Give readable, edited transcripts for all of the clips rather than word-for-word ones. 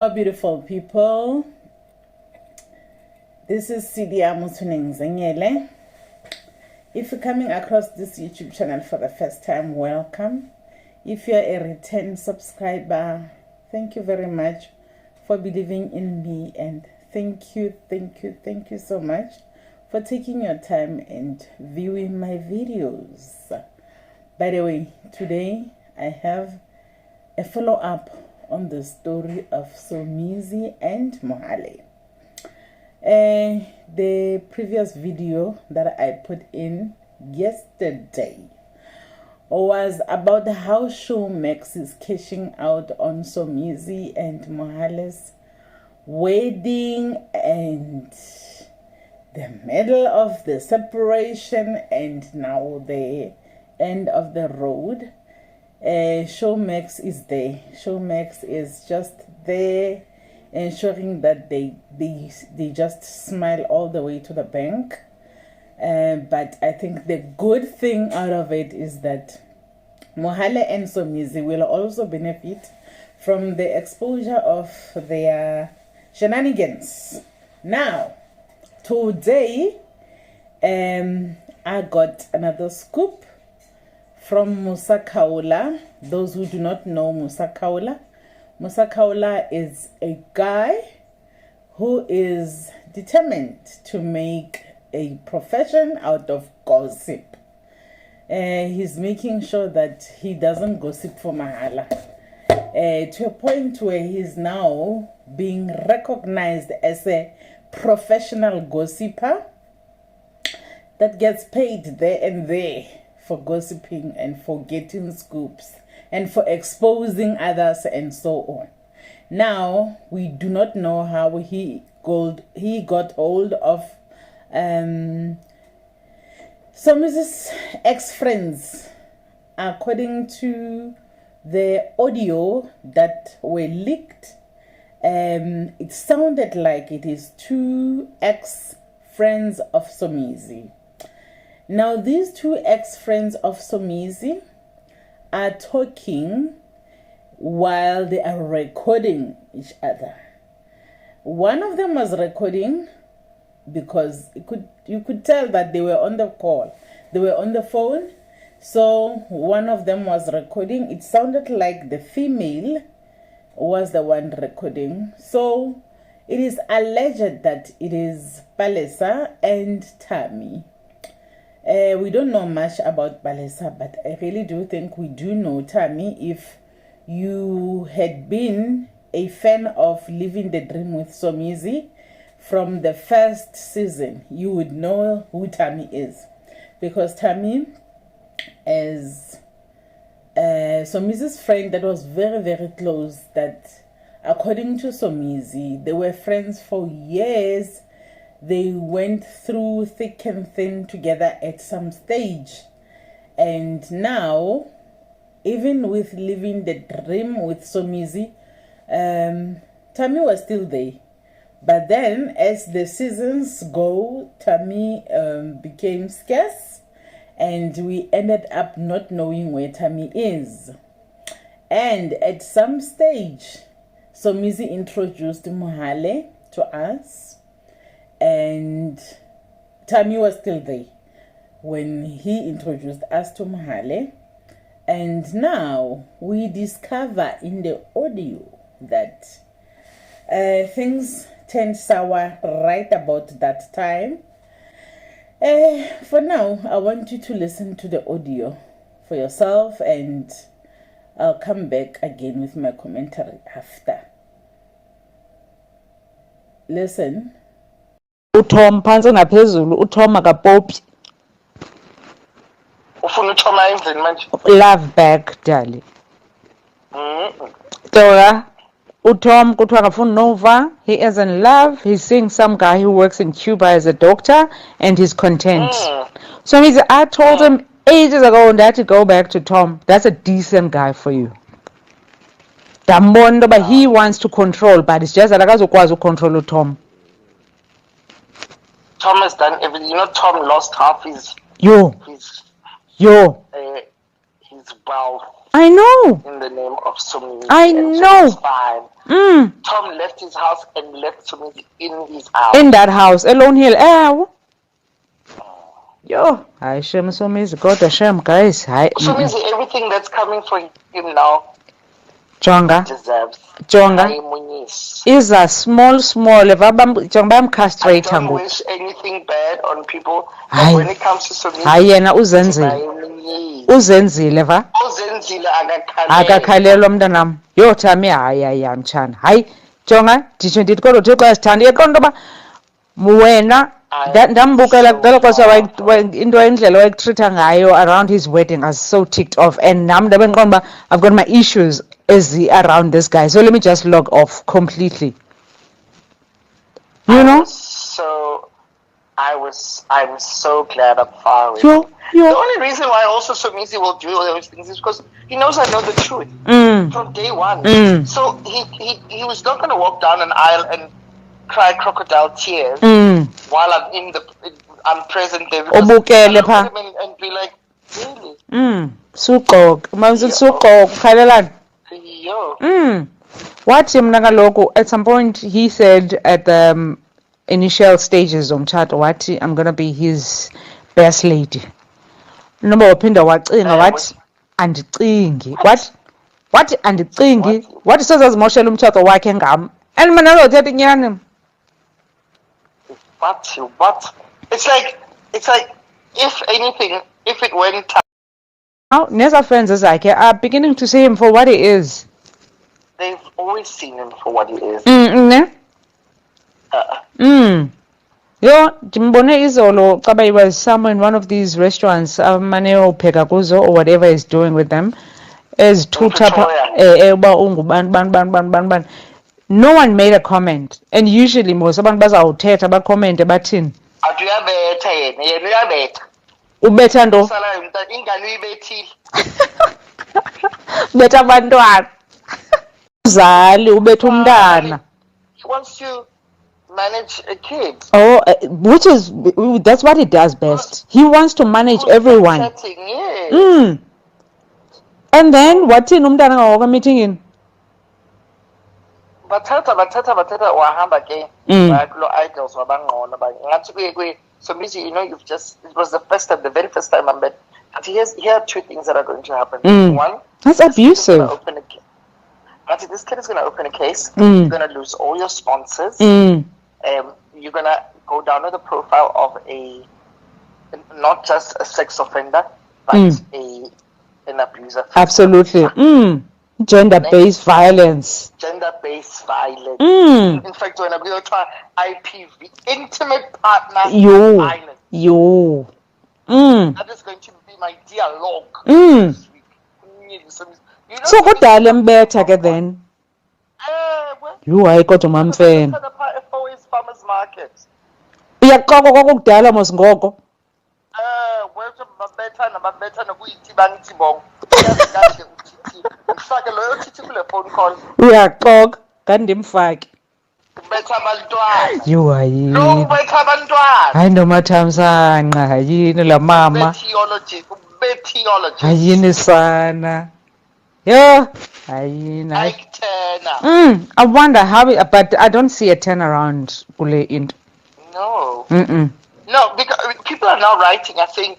Hello, beautiful people. This is Sidiamo Zengele. If you're coming across this YouTube channel for the first time, welcome. If you're a return subscriber, thank you very much for believing in me, and thank you so much for taking your time and viewing my videos. By the way, today I have a follow-up on the story of Somizi and Mohale. The previous video that I put in yesterday was about how Showmax is cashing out on Somizi and Mohale's wedding and the middle of the separation and now the end of the road. Showmax is there. Showmax is just there, ensuring that they just smile all the way to the bank. But I think the good thing out of it is that Mohale and Somizi will also benefit from the exposure of their shenanigans. Now, today, I got another scoop from Musa Kaula. Those who do not know Musa Kaula is a guy who is determined to make a profession out of gossip. He's making sure that he doesn't gossip for Mahala, to a point where he's now being recognized as a professional gossiper that gets paid there and there for gossiping and for getting scoops and for exposing others and so on. Now, we do not know how he got hold of Somizi's ex-friends. According to the audio that were leaked, it sounded like it is two ex-friends of Somizi. Now, these two ex-friends of Somizi are talking while they are recording each other. One of them was recording because you could tell that they were on the call. They were on the phone. So one of them was recording. It sounded like the female was the one recording. So it is alleged that it is Palesa and Tammy. We don't know much about Palesa, but I really do think we do know Tammy. If you had been a fan of Living the Dream with Somizi from the first season, you would know who Tammy is. Because Tammy is Somizi's friend that was very, very close, that according to Somizi, they were friends for years. They went through thick and thin together at some stage. And now, even with Living the Dream with Somizi, Tammy was still there. But then, as the seasons go, Tammy became scarce. And we ended up not knowing where Tammy is. And at some stage, Somizi introduced Mohale to us. And Tammy was still there when he introduced us to Mohale. And now we discover in the audio that things turned sour right about that time. For now, I want you to listen to the audio for yourself, and I'll come back again with my commentary after. Listen. uTom phansi ngaphezulu uTom akapopi ufuna uthoma endlini manje love back darling Dora uTom kuthiwa akafuni nova. He is in love. He's seeing some guy who works in Cuba as a doctor and he's content. So I told him ages ago that to go back to Tom. That's a decent guy for you. Dambondo, but he wants to control, but it's just that akazokwazi control Tom. Tom has done everything. You know, Tom lost half his wealth. I know. In the name of Somizi. I know. So Tom left his house and left Somizi in his house. In that house, alone hill. Yo, hi Shem Somizi, God Shem, guys. Hi. Somizi, everything that's coming for him now, Jonga. deserves. Jonga. Is a small. If I'm castrating. I don't wish anything bad on people, but when it comes to Somizi, yena uzenzile va akakhalelwa mntanam yo thami hayi mtshana hayi jonga nditsho ndithi kodwa uthixo uyasithanda iqonda intoba wena ndambukela ngelo xesha into indlela wayekutreatha ngayo around his wedding. I was so ticked off, and nam ndabe ndiqonda uba I've got my issues around this guy, so let me just log off completely, you know. So I was so glad I'm far away. The only reason why also Somizi will do all those things is because he knows I know the truth from day one. So he was not going to walk down an aisle and cry crocodile tears while I'm present there. And be like, really? Wathi mna kaloku at some point he said at the initial stages zomtshato wathi I'm gonna be his best lady. Noma waphinda wacinga wathi andicingi wathi andicingi wathi sezazimoshela umtshato wakhe ngam, and mina lothetha inyani. What? It's like if anything, if it went now Neza friends zakhe are beginning to see him for what he is. They've always seen him for what he is. Yo, ndimbone izolo xa he was somewhere in one of these restaurants amane opheka kuzo or whatever he's doing with them ezithutha uba ungubani. No one made a comment, and usually most abantu bazawuthetha bakomente bathini uyabetha yena uyabetha ubetha nto ingane uyibethile ubetha abantwana uzali ubetha umntana. He wants to manage a kid. That's what he does best. He wants to manage everyone. Yes. And then wathini umntana ngawaka meetingini bathatha wahamba ke kulo idols wabangqona ngathi kuye Somizi, you know, it was the very first time I met. And here are two things that are going to happen. One, that's abusive. This kid is going to open a case. You're going to lose all your sponsors. You're going to go down to the profile of not just a sex offender, but an abuser. Absolutely. Gender-based violence. Gender-based violence. In fact, when I go to IPV, intimate partner violence. That is going to be my dialogue this week. So what darling better then? You are got to man fan. Farmers market. Uyaqoqa kokudala mos ngoko. Wethu babetha nokuyithi bangithibongo. Kahle uthi. Ngifake loyo thithi kule phone call. Uyaqoqa ngandimfaki. Betha abantwana. You are yini. No betha abantwana. Hayi nomathamsanqa yini la mama. Bethiologist. Hayini sana. Yeah. I wonder how but I don't see a turnaround kule into. No. No, because people are now writing, I think,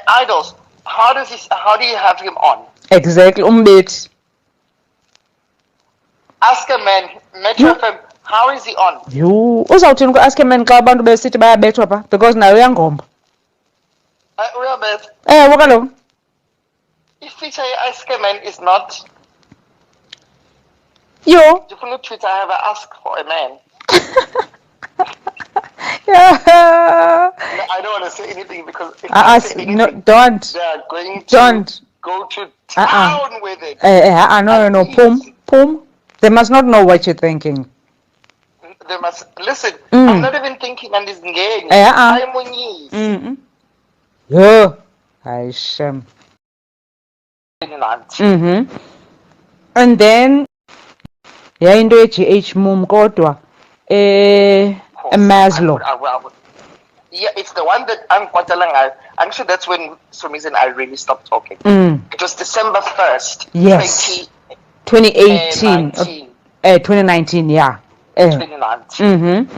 idols. How do you have him on? Exactly. Umbit. Ask a man, Metro FM, how is he on? You uzawuthini ask a man xa abantu besithi bayabethwa pha because nayo uyangomba. Uyabetha. Wakalo. If feature ask a man is not. Yo. Different Twitter, I have a ask for a man. Yeah. No, I don't want to say anything because if I say anything, don't. They are going to go to town with it. No. Pum. They must not know what you're thinking. They must listen. I'm not even thinking on this game. I'm on you. Yeah. I sham. And then into GH mum kodwa Maslow. Yeah, it's the one that I'm actually that's when Somizi and I really stopped talking. It was December 1st, yes. 2018. 2019, yeah. 2019.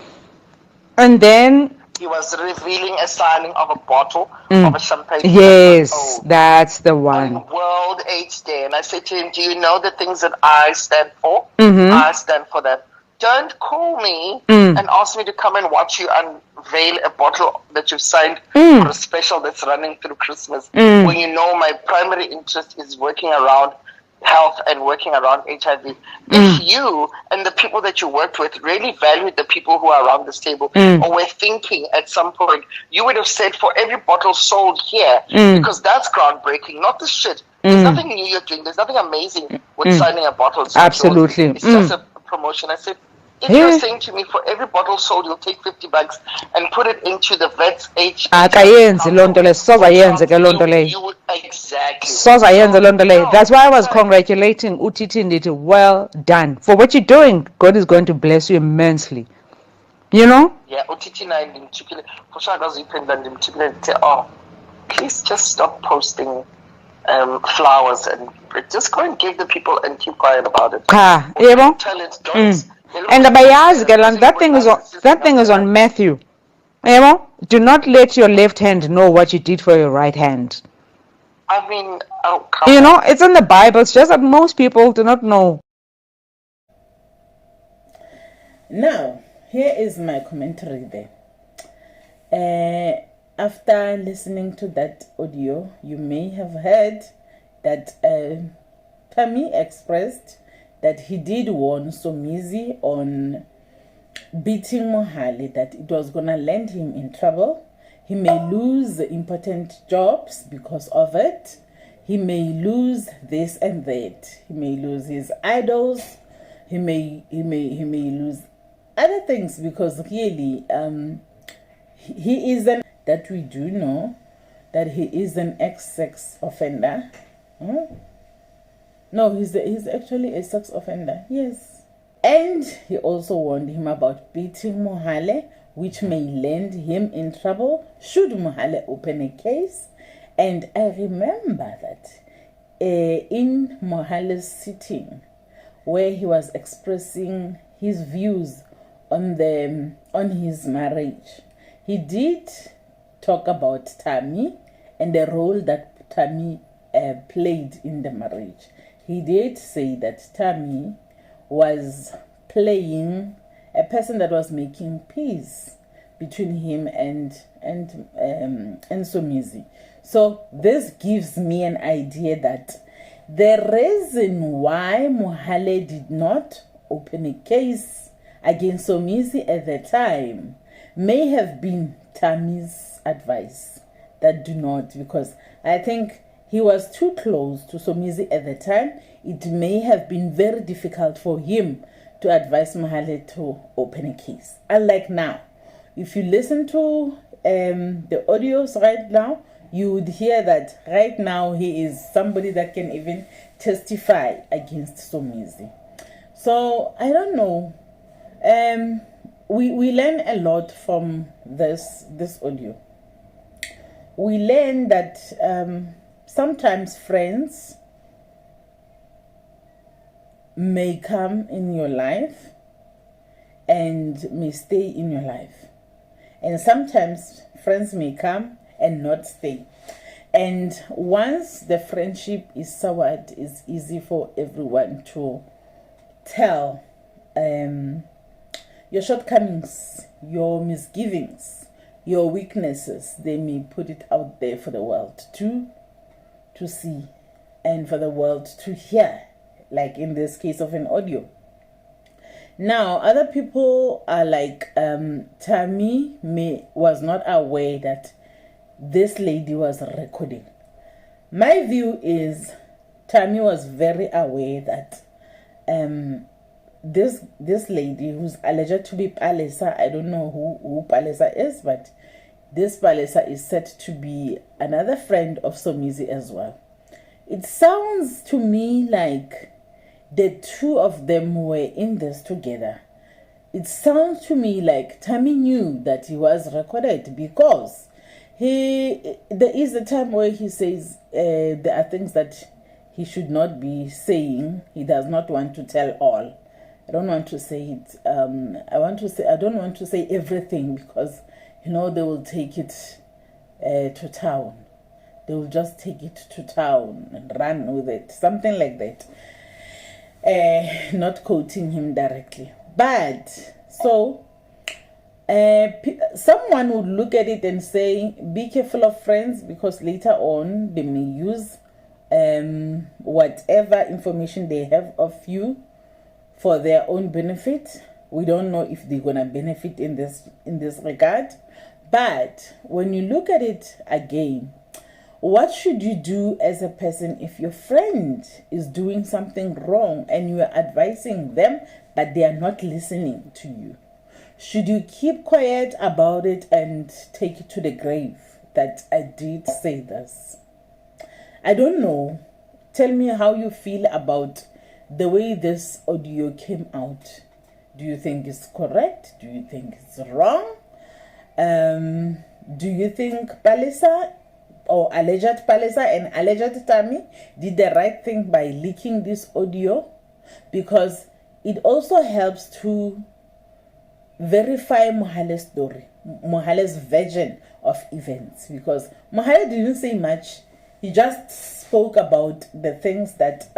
And then He was revealing a signing of a bottle of a champagne. yes, that's the one. On World AIDS Day. And I said to him, do you know the things that I stand for? I stand for that. Don't call me and ask me to come and watch you unveil a bottle that you've signed for a special that's running through Christmas. When you know my primary interest is working around health and working around HIV. If you and the people that you worked with really valued the people who are around this table or were thinking at some point, you would have said for every bottle sold here, because that's groundbreaking, not the shit. There's nothing new you're doing. There's nothing amazing with signing a bottle. Absolutely. It's just a promotion. I said, if you're saying to me for every bottle sold, you'll take $50 and put it into the vet's H. Akayenzi lonto le soza yenze ke lonto le. Exactly. Soza yenze lonto le. That's why I was congratulating Utiti Nditi. Well done. For what you're doing, God is going to bless you immensely. You know? Yeah, Utiti na ndimchukile. For sure akazipenda ndimchukile nte, oh, please just stop posting flowers and just go and give the people and keep quiet about it. Yebo? Tell it, don't. And that thing is on Matthew. Do not let your left hand know what you did for your right hand. I mean, it's in the Bible. It's just that most people do not know. Now, here is my commentary there. After listening to that audio, you may have heard that Tammy expressed that he did warn Somizi on beating Mohale, that it was going to land him in trouble. He may lose important jobs because of it. He may lose this and that. He may lose his idols. He may lose other things, because really he is that we do know that he is an ex-sex offender. No, he's actually a sex offender. Yes. And he also warned him about beating Mohale, which may land him in trouble should Mohale open a case. And I remember that in Mohale's sitting, where he was expressing his views on his marriage, he did talk about Tammy and the role that Tammy played in the marriage. He did say that Tammy was playing a person that was making peace between him and Somizi. So this gives me an idea that the reason why Mohale did not open a case against Somizi at the time may have been Tammy's advice that do not, because I think he was too close to Somizi at the time. It may have been very difficult for him to advise Mohale to open a case. Unlike now, if you listen to the audios right now, you would hear that right now he is somebody that can even testify against Somizi. So I don't know. We learn a lot from this audio. We learn that sometimes friends may come in your life and may stay in your life. And sometimes friends may come and not stay. And once the friendship is soured, it's easy for everyone to tell your shortcomings, your misgivings, your weaknesses. They may put it out there for the world to see and for the world to hear, like in this case of an audio. Now, other people are like, Tammy was not aware that this lady was recording. My view is Tammy was very aware that this lady who's alleged to be Palesa, I don't know who Palesa is, but this Palesa is said to be another friend of Somizi as well. It sounds to me like the two of them were in this together. It sounds to me like Tammy knew that he was recorded, because there is a time where he says there are things that he should not be saying. He does not want to tell all. I don't want to say it. I don't want to say everything because, they will take it to town. They will just take it to town and run with it. Something like that. Not quoting him directly. But, so, someone would look at it and say, be careful of friends because later on they may use whatever information they have of you for their own benefit. We don't know if they're gonna benefit in this regard. But when you look at it again, what should you do as a person if your friend is doing something wrong and you are advising them but they are not listening to you? Should you keep quiet about it and take it to the grave that I did say this? I don't know. Tell me how you feel about the way this audio came out. Do you think it's correct? Do you think it's wrong? Do you think Palisa or alleged Palisa and alleged Tammy did the right thing by leaking this audio? Because it also helps to verify Mohale's story, Mohale's version of events. Because Mohale didn't say much. He just spoke about the things that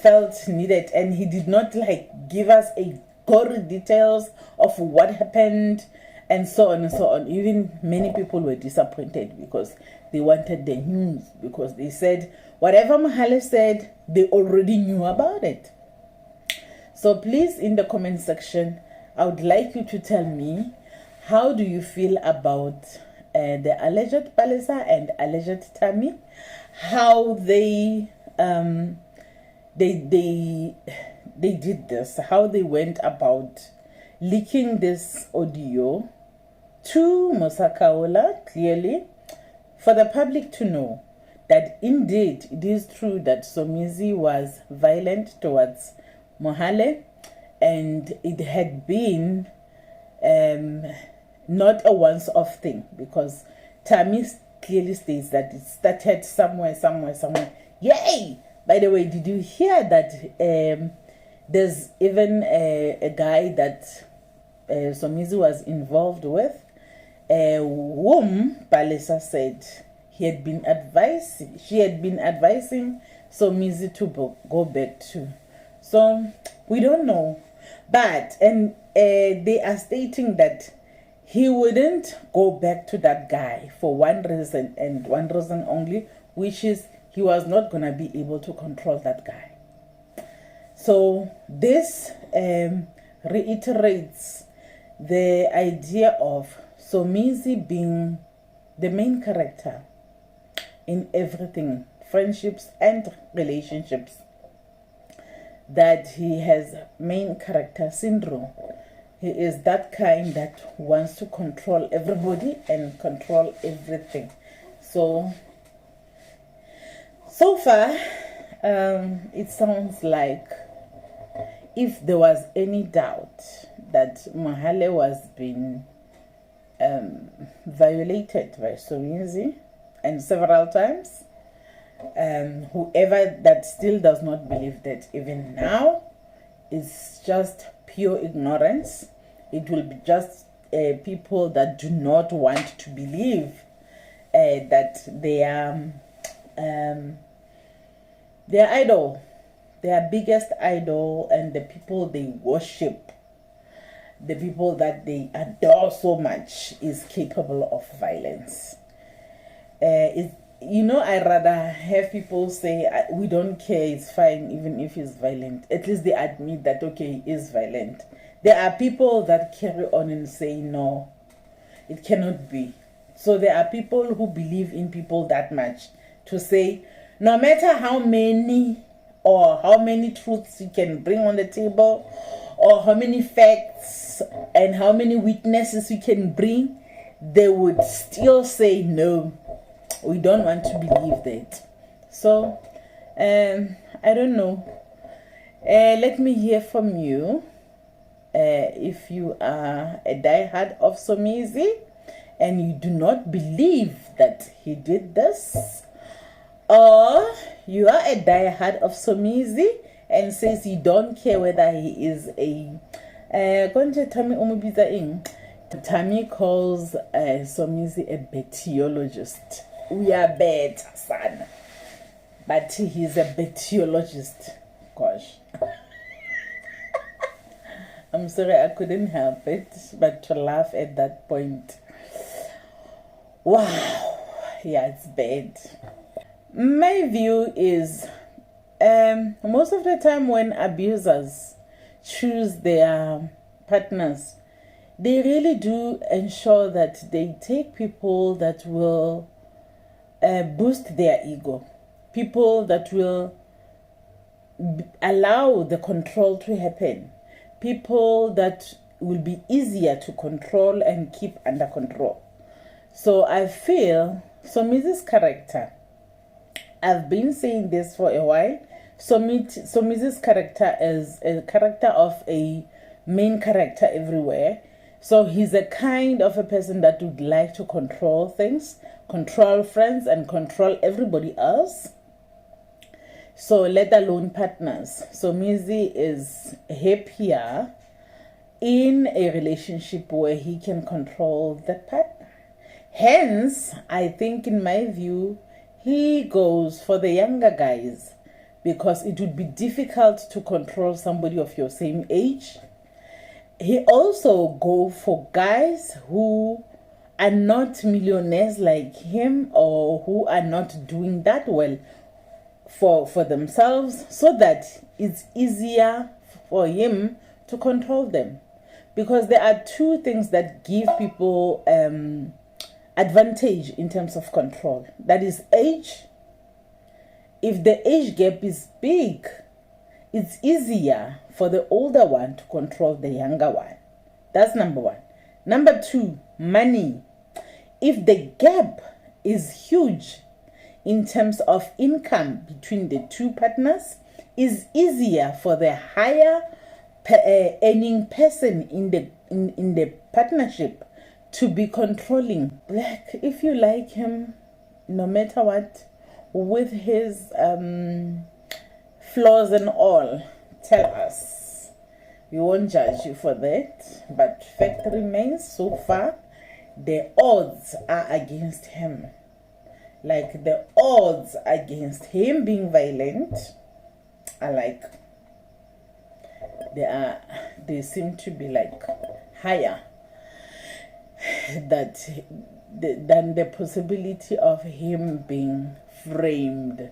felt needed, and he did not give us a gory details of what happened and so on and so on. Even many people were disappointed because they wanted the news, because they said whatever Mohale said, they already knew about it. So please, in the comment section, I would like you to tell me, how do you feel about the alleged Palisa and alleged Tammy? How they did this, how they went about leaking this audio to Mosakaola, clearly, for the public to know that indeed it is true that Somizi was violent towards Mohale, and it had been not a once-off thing, because Tammy clearly states that it started somewhere. Yay! By the way, did you hear that there's even a guy that Somizi was involved with, whom Palisa said she had been advising Somizi to go back to. So we don't know, but they are stating that he wouldn't go back to that guy for one reason and one reason only, which is he was not going to be able to control that guy. So this reiterates the idea of Somizi being the main character in everything, friendships and relationships, that he has main character syndrome. He is that kind that wants to control everybody and control everything. So far, it sounds like if there was any doubt that Mohale was being violated by Somizi, and several times, whoever that still does not believe that even now is just pure ignorance. It will be just people that do not want to believe that their idol, their biggest idol, and the people they worship, the people that they adore so much, is capable of violence. I rather have people say, we don't care, it's fine even if he's violent. At least they admit that, okay, he is violent. There are people that carry on and say, no, it cannot be. So there are people who believe in people that much to say, no matter how many truths you can bring on the table, or how many facts and how many witnesses you can bring, they would still say, no, we don't want to believe that. So I don't know, let me hear from you. If you are a diehard of Somizi and you do not believe that he did this, or you are a diehard of Somizi and says he don't care whether he is a Tammy calls Somizi a bethiologist. We are bet, son. But he's a bethiologist. Gosh. I'm sorry, I couldn't help it but to laugh at that point. Wow. Yeah, it's bad. My view is most of the time when abusers choose their partners, they really do ensure that they take people that will boost their ego, people that will allow the control to happen, people that will be easier to control and keep under control. So I feel Somizi's character, I've been saying this for a while, Somizi's character is a character of a main character everywhere. So he's a kind of a person that would like to control things, control friends, and control everybody else. So let alone partners. Somizi is happier in a relationship where he can control the partner. Hence, I think in my view, he goes for the younger guys because it would be difficult to control somebody of your same age. He also go for guys who are not millionaires like him or who are not doing that well for themselves, so that it's easier for him to control them. Because there are two things that give people advantage in terms of control. That is age. If the age gap is big, it's easier for the older one to control the younger one. That's number one. Number two, money. If the gap is huge in terms of income between the two partners, it's easier for the higher earning person in the partnership to be controlling. Black, if you like him, no matter what, with his flaws and all, tell us. We won't judge you for that, but fact remains, so far the odds are against him. Like the odds against him being violent are like they seem to be like higher than the possibility of him being framed.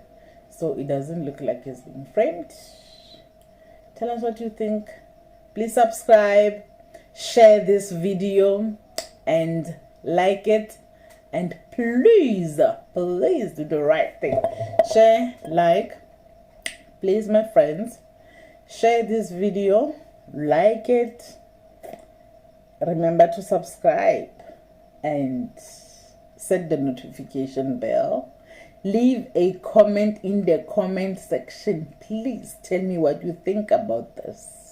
So it doesn't look like he's being framed. Tell us what you think. Please subscribe, share this video, and like it. And please do the right thing. Share, like, please, my friends. Share this video, like it. Remember to subscribe and set the notification bell. Leave a comment in the comment section. Please tell me what you think about this.